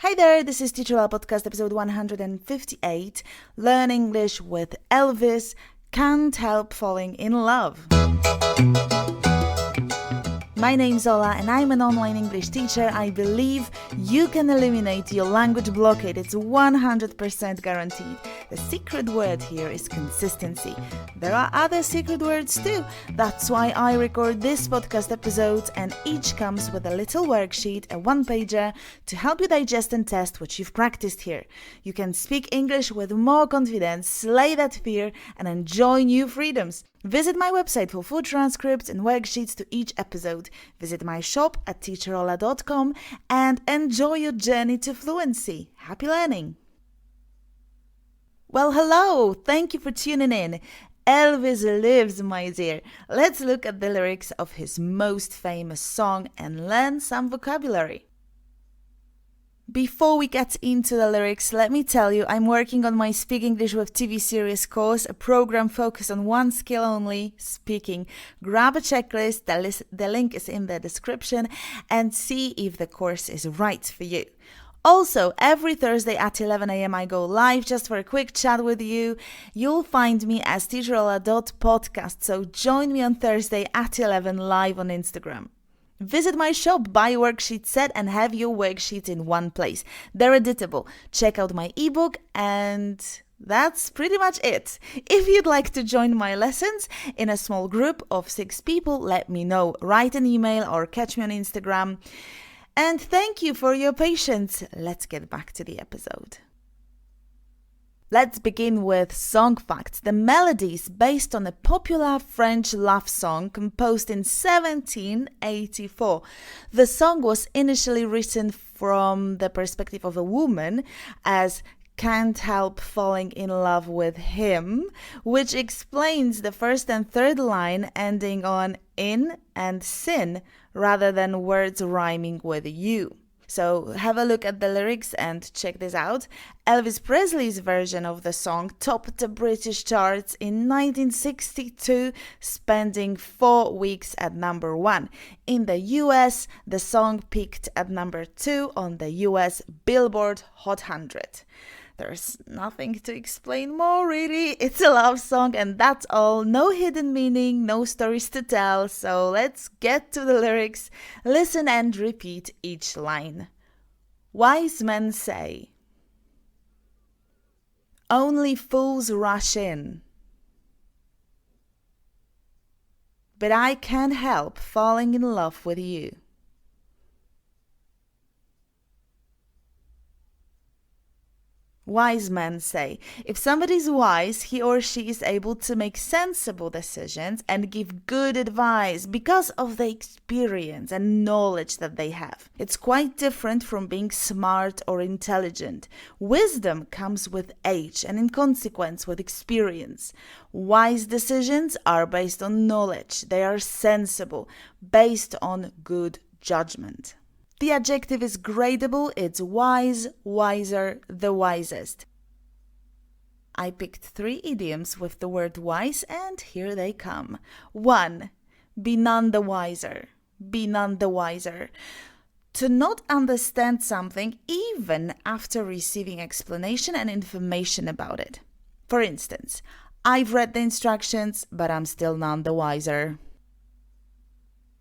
Hi there, this is Teacher Ola Podcast episode 158, Learn English with Elvis, Can't Help Falling in Love. My name's Ola and I'm an online English teacher. I believe you can eliminate your language blockade. It's 100% guaranteed. The secret word here is consistency. There are other secret words too. That's why I record this podcast episode, and each comes with a little worksheet, a one-pager, to help you digest and test what you've practiced here. You can speak English with more confidence, slay that fear, and enjoy new freedoms. Visit my website for full transcripts and worksheets to each episode. Visit my shop at teacherola.com and enjoy your journey to fluency. Happy learning! Well, hello! Thank you for tuning in. Elvis lives, my dear. Let's look at the lyrics of his most famous song and learn some vocabulary. Before we get into the lyrics, let me tell you, I'm working on my Speak English with TV series course, a program focused on one skill only, speaking. Grab a checklist, the link is in the description, and see if the course is right for you. Also, every Thursday at 11 a.m. I go live just for a quick chat with you. You'll find me as teacherola.podcast, so join me on Thursday at 11 live on Instagram. Visit my shop, buy a worksheet set, and have your worksheets in one place. They're editable. Check out my ebook, and that's pretty much it. If you'd like to join my lessons in a small group of 6 people, let me know. Write an email or catch me on Instagram. And thank you for your patience. Let's get back to the episode. Let's begin with song facts. The melody is based on a popular French love song composed in 1784. The song was initially written from the perspective of a woman as can't help falling in love with him, which explains the first and third line ending on in and sin rather than words rhyming with you. So have a look at the lyrics and check this out. Elvis Presley's version of the song topped the British charts in 1962, spending 4 weeks at number 1. In the US, the song peaked at number 2 on the US Billboard Hot 100. There's nothing to explain more, really. It's a love song and that's all. No hidden meaning, no stories to tell. So let's get to the lyrics. Listen and repeat each line. Wise men say, only fools rush in. But I can't help falling in love with you. Wise men say, if somebody's wise, he or she is able to make sensible decisions and give good advice because of the experience and knowledge that they have. It's quite different from being smart or intelligent. Wisdom comes with age and in consequence with experience. Wise decisions are based on knowledge. They are sensible, based on good judgment. The adjective is gradable, it's wise, wiser, the wisest. I picked 3 idioms with the word wise and here they come. 1. Be none the wiser. Be none the wiser. To not understand something even after receiving explanation and information about it. For instance, I've read the instructions, but I'm still none the wiser.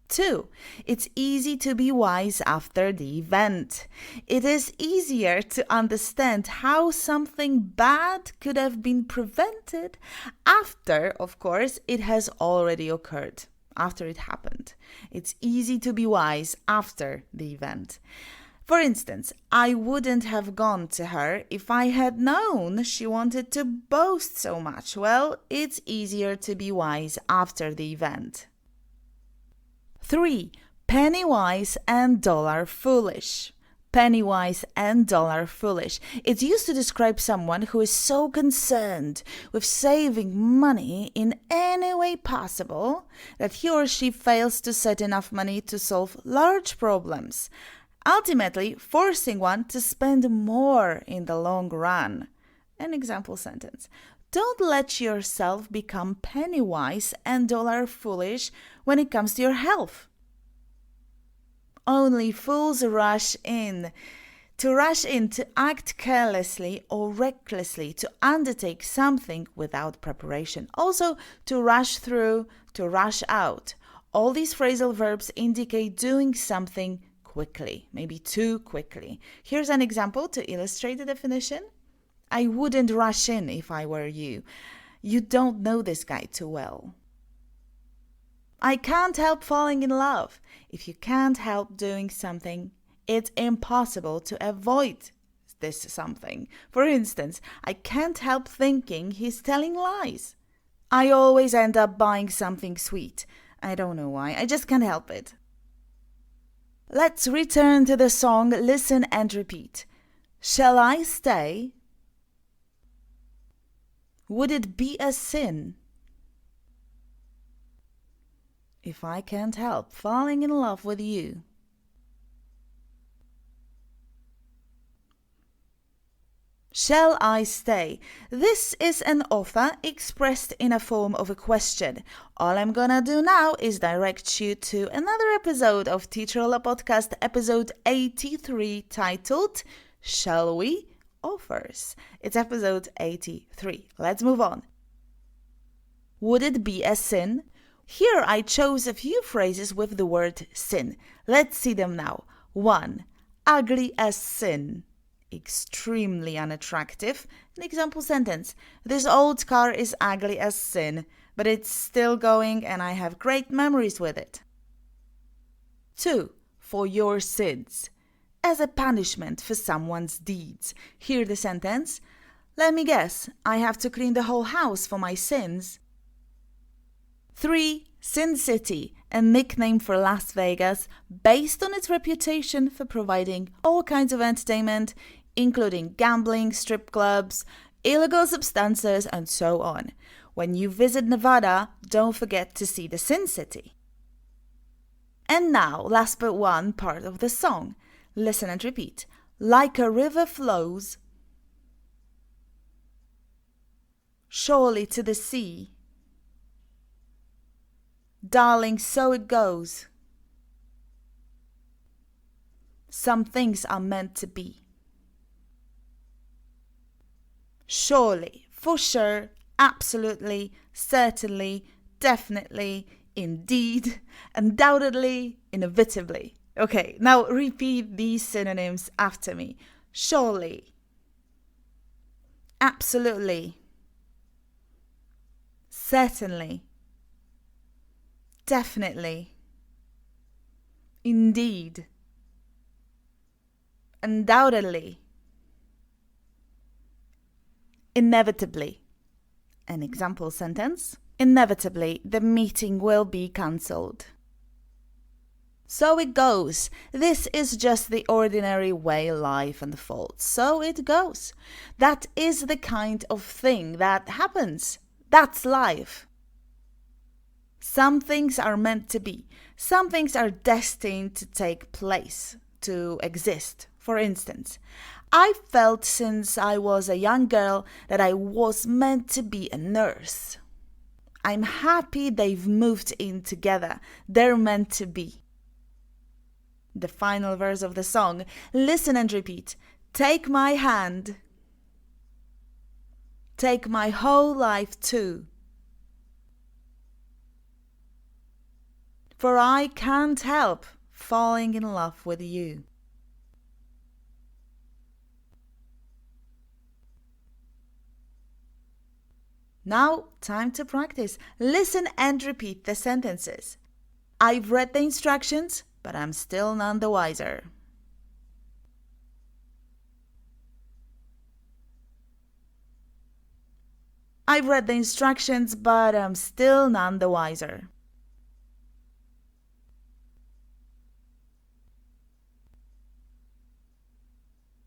2. It's easy to be wise after the event. It is easier to understand how something bad could have been prevented after, of course, it has already occurred, after it happened. It's easy to be wise after the event. For instance, I wouldn't have gone to her if I had known she wanted to boast so much. Well, it's easier to be wise after the event. 3. Penny wise and dollar foolish. Penny wise and dollar foolish. It's used to describe someone who is so concerned with saving money in any way possible that he or she fails to set enough money to solve large problems, ultimately forcing one to spend more in the long run. An example sentence. Don't let yourself become penny wise and dollar foolish when it comes to your health. Only fools rush in. To rush in, to act carelessly or recklessly, to undertake something without preparation. Also, to rush through, to rush out. All these phrasal verbs indicate doing something quickly, maybe too quickly. Here's an example to illustrate the definition. I wouldn't rush in if I were you. You don't know this guy too well. I can't help falling in love. If you can't help doing something, it's impossible to avoid this something. For instance, I can't help thinking he's telling lies. I always end up buying something sweet. I don't know why, I just can't help it. Let's return to the song, listen and repeat. Shall I stay? Would it be a sin if I can't help falling in love with you? Shall I stay? This is an offer expressed in a form of a question. All I'm gonna do now is direct you to another episode of Teacher Ola Podcast, episode 83, titled Shall We? Offers. It's episode 83. Let's move on. Would it be a sin? Here I chose a few phrases with the word sin. Let's see them now. 1. Ugly as sin. Extremely unattractive. An example sentence. This old car is ugly as sin, but it's still going and I have great memories with it. 2. For your sins. As a punishment for someone's deeds. Hear the sentence. Let me guess, I have to clean the whole house for my sins. 3. Sin City, a nickname for Las Vegas based on its reputation for providing all kinds of entertainment, including gambling, strip clubs, illegal substances, and so on. When you visit Nevada, don't forget to see the Sin City. And now, last but one part of the song. Listen and repeat. Like a river flows surely to the sea. Darling, so it goes. Some things are meant to be. Surely, for sure, absolutely, certainly, definitely, indeed, undoubtedly, inevitably. Okay, now repeat these synonyms after me. Surely, absolutely, certainly, definitely, indeed, undoubtedly, inevitably. An example sentence. Inevitably, the meeting will be cancelled. So it goes. This is just the ordinary way life unfolds. So it goes. That is the kind of thing that happens. That's life. Some things are meant to be. Some things are destined to take place, to exist. For instance, I felt since I was a young girl that I was meant to be a nurse. I'm happy they've moved in together. They're meant to be. The final verse of the song. Listen and repeat. Take my hand. Take my whole life too. For I can't help falling in love with you. Now, time to practice. Listen and repeat the sentences. I've read the instructions, but I'm still none the wiser. I've read the instructions, but I'm still none the wiser.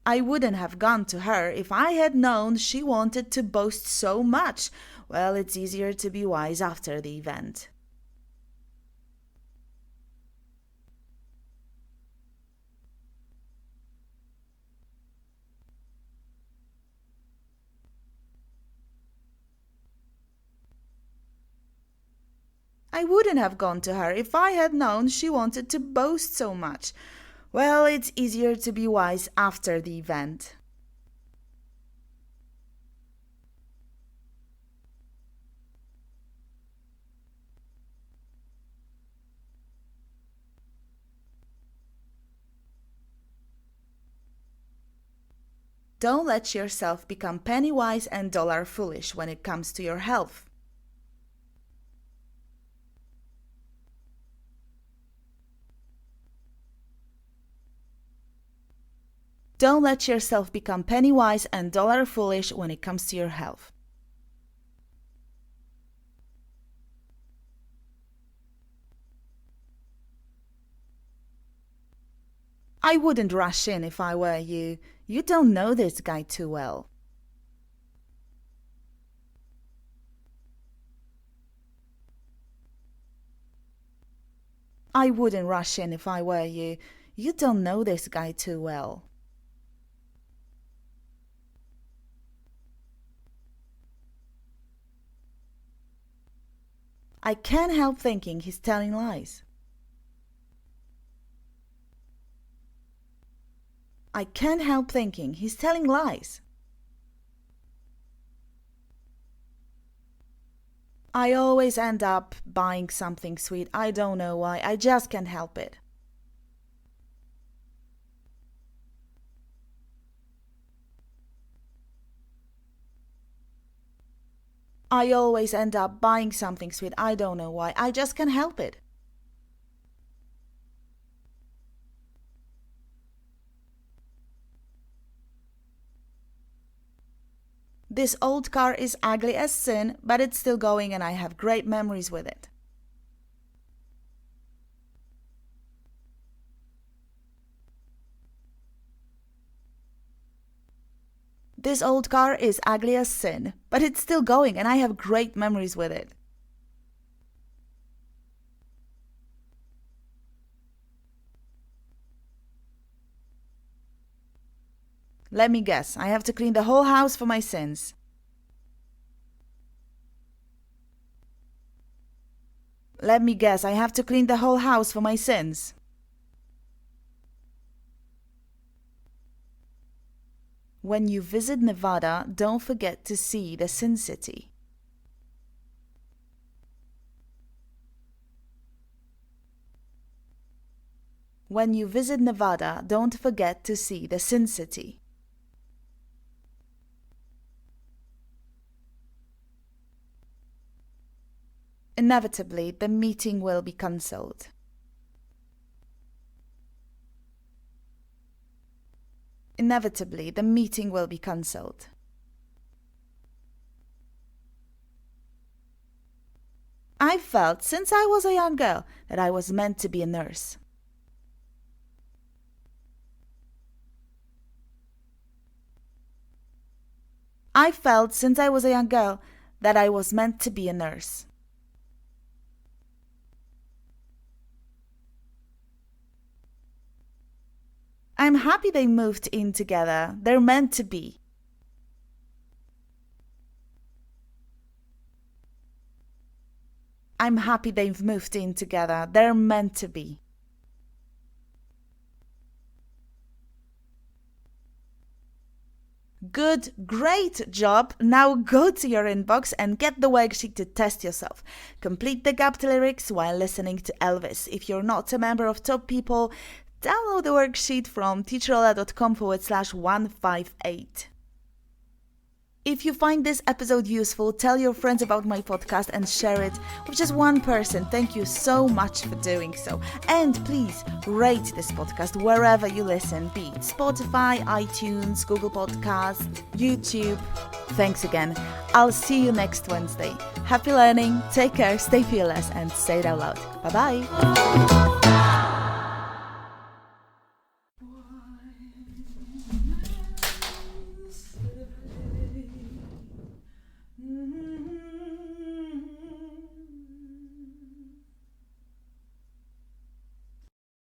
I wouldn't have gone to her if I had known she wanted to boast so much. Well, it's easier to be wise after the event. I wouldn't have gone to her if I had known she wanted to boast so much. Well, it's easier to be wise after the event. Don't let yourself become penny wise and dollar foolish when it comes to your health. Don't let yourself become penny wise and dollar foolish when it comes to your health. I wouldn't rush in if I were you. You don't know this guy too well. I wouldn't rush in if I were you. You don't know this guy too well. I can't help thinking he's telling lies. I can't help thinking he's telling lies. I always end up buying something sweet. I don't know why. I just can't help it. I always end up buying something sweet. I don't know why. I just can't help it. This old car is ugly as sin, but it's still going and I have great memories with it. This old car is ugly as sin, but it's still going and I have great memories with it. Let me guess, I have to clean the whole house for my sins. Let me guess, I have to clean the whole house for my sins. When you visit Nevada, don't forget to see the Sin City. When you visit Nevada, don't forget to see the Sin City. Inevitably, the meeting will be cancelled. Inevitably, the meeting will be cancelled. I felt, since I was a young girl, that I was meant to be a nurse. I felt, since I was a young girl, that I was meant to be a nurse. I'm happy they moved in together. They're meant to be. I'm happy they've moved in together. They're meant to be. Good, great job. Now go to your inbox and get the worksheet to test yourself. Complete the gapped lyrics while listening to Elvis. If you're not a member of Top People, download the worksheet from teacherola.com/158. If you find this episode useful, tell your friends about my podcast and share it with just one person. Thank you so much for doing so. And please rate this podcast wherever you listen, be it Spotify, iTunes, Google Podcast, YouTube. Thanks again. I'll see you next Wednesday. Happy learning, take care, stay fearless, and say it out loud. Bye-bye.